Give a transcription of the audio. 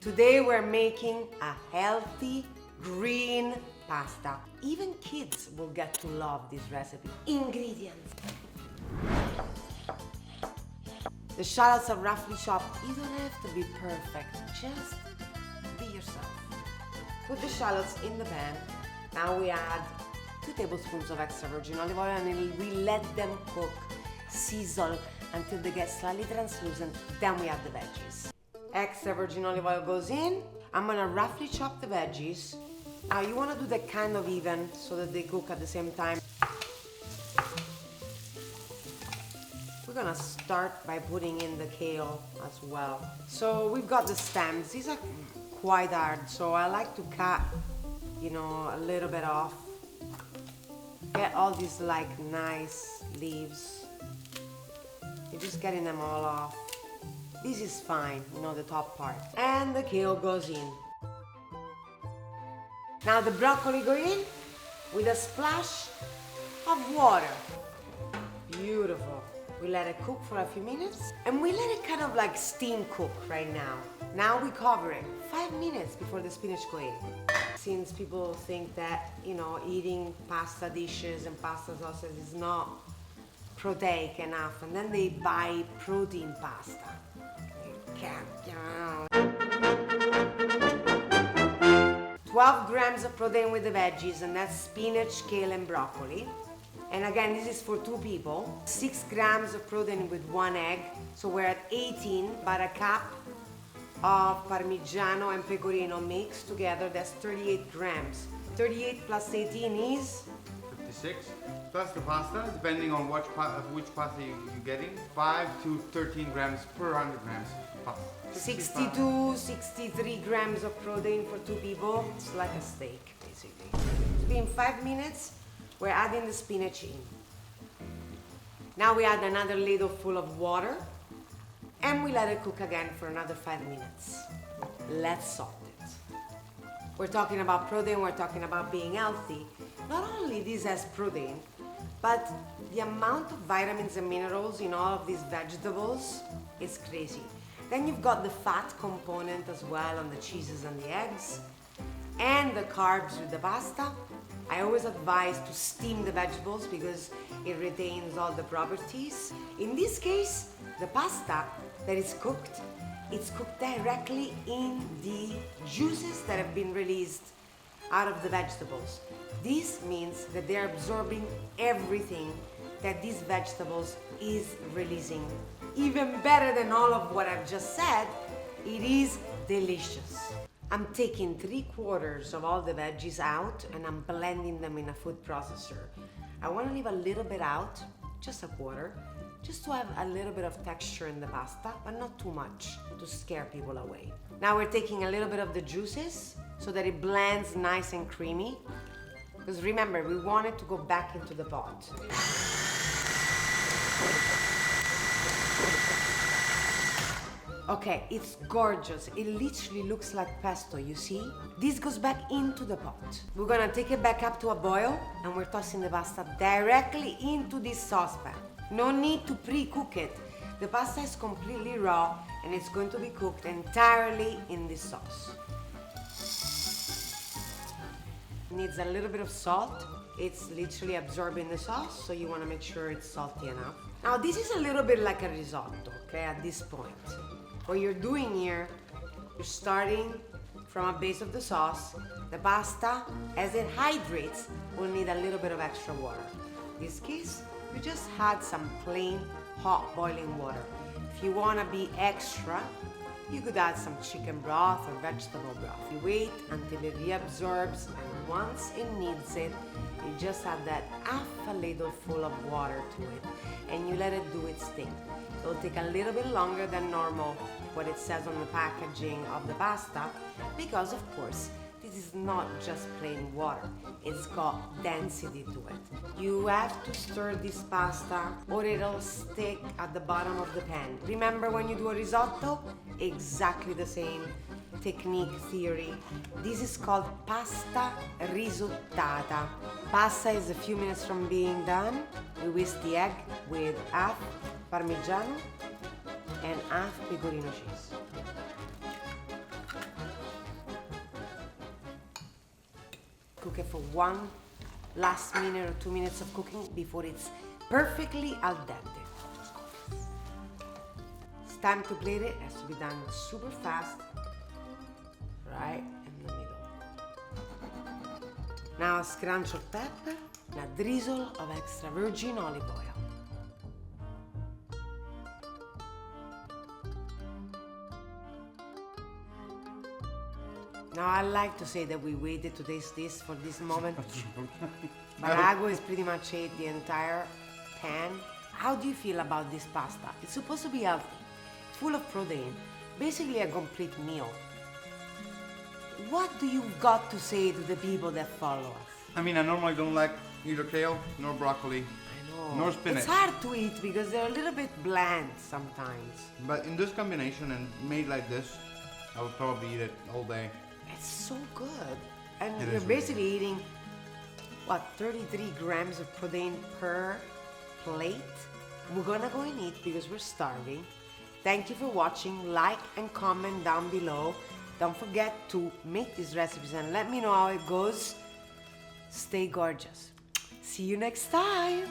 Today we're making a healthy green pasta. Even kids will get to love this recipe. Ingredients. The shallots are roughly chopped. You don't have to be perfect, just be yourself. Put the shallots in the pan. Now we add 2 tablespoons of extra virgin olive oil and we let them cook, sizzle until they get slightly translucent. Then we add the veggies. Extra virgin olive oil goes in. I'm gonna roughly chop the veggies. Now you wanna do that kind of even so that they cook at the same time. We're gonna start by putting in the kale as well. So we've got the stems. These are quite hard, so I like to cut, a little bit off. Get all these like nice leaves. You're just getting them all off. This is fine, the top part. And the kale goes in. Now the broccoli go in with a splash of water. Beautiful. We let it cook for a few minutes and we let it kind of like steam cook right now. Now we cover it 5 minutes before the spinach go in. Since people think that, eating pasta dishes and pasta sauces is not proteic enough, and then they buy protein pasta. You can't, 12 grams of protein with the veggies, and that's spinach, kale, and broccoli. And again, this is for 2 people. 6 grams of protein with 1 egg. So we're at 18, but a cup of Parmigiano and Pecorino mixed together, that's 38 grams. 38 plus 18 is? 56. Plus the pasta, depending on which pasta you're getting, 5 to 13 grams per 100 grams pasta. 62, 63 grams of protein for 2 people. It's like a steak, basically. So in 5 minutes, we're adding the spinach in. Now we add another ladle full of water and we let it cook again for another 5 minutes. Let's salt it. We're talking about protein, we're talking about being healthy. Not only this has protein, but the amount of vitamins and minerals in all of these vegetables is crazy. Then you've got the fat component as well on the cheeses and the eggs, and the carbs with the pasta. I always advise to steam the vegetables because it retains all the properties. In this case, the pasta that is cooked, it's cooked directly in the juices that have been released out of the vegetables. This means that they're absorbing everything that these vegetables is releasing. Even better than all of what I've just said, it is delicious. I'm taking 3/4 of all the veggies out and I'm blending them in a food processor. I want to leave a little bit out, just a quarter, just to have a little bit of texture in the pasta, but not too much to scare people away. Now we're taking a little bit of the juices so that it blends nice and creamy. Because remember, we want it to go back into the pot. Okay, it's gorgeous. It literally looks like pesto, you see? This goes back into the pot. We're gonna take it back up to a boil and we're tossing the pasta directly into this saucepan. No need to pre-cook it. The pasta is completely raw and it's going to be cooked entirely in this sauce. It needs a little bit of salt. It's literally absorbing the sauce, so you wanna make sure it's salty enough. Now this is a little bit like a risotto, okay, at this point. What you're doing here, you're starting from a base of the sauce. The pasta, as it hydrates, will need a little bit of extra water. In this case, you just add some plain hot boiling water. If you want to be extra, you could add some chicken broth or vegetable broth. You wait until it reabsorbs, and once it needs it, you just add that half a ladle full of water to it, and you let it do its thing. It'll take a little bit longer than normal, what it says on the packaging of the pasta, because of course, this is not just plain water. It's got density to it. You have to stir this pasta or it'll stick at the bottom of the pan. Remember when you do a risotto? Exactly the same technique theory. This is called pasta risottata. Pasta is a few minutes from being done. We whisk the egg with half Parmigiano and half Pecorino cheese. Cook it for one last minute or 2 minutes of cooking before it's perfectly al dente. It's time to plate it. It has to be done super fast, right in the middle. Now a scrunch of pepper and a drizzle of extra virgin olive oil. Now I like to say that we waited to taste this for this moment, but Ago has pretty much ate the entire pan. How do you feel about this pasta? It's supposed to be healthy, full of protein, basically a complete meal. What do you got to say to the people that follow us? I mean, I normally don't like either kale nor broccoli. I know. Nor spinach. It's hard to eat because they're a little bit bland sometimes. But in this combination and made like this, I would probably eat it all day. It's so good. And It you're is really basically eating, what, 33 grams of protein per plate? We're gonna go and eat because we're starving. Thank you for watching. Like and comment down below. Don't forget to make these recipes and let me know how it goes. Stay gorgeous. See you next time.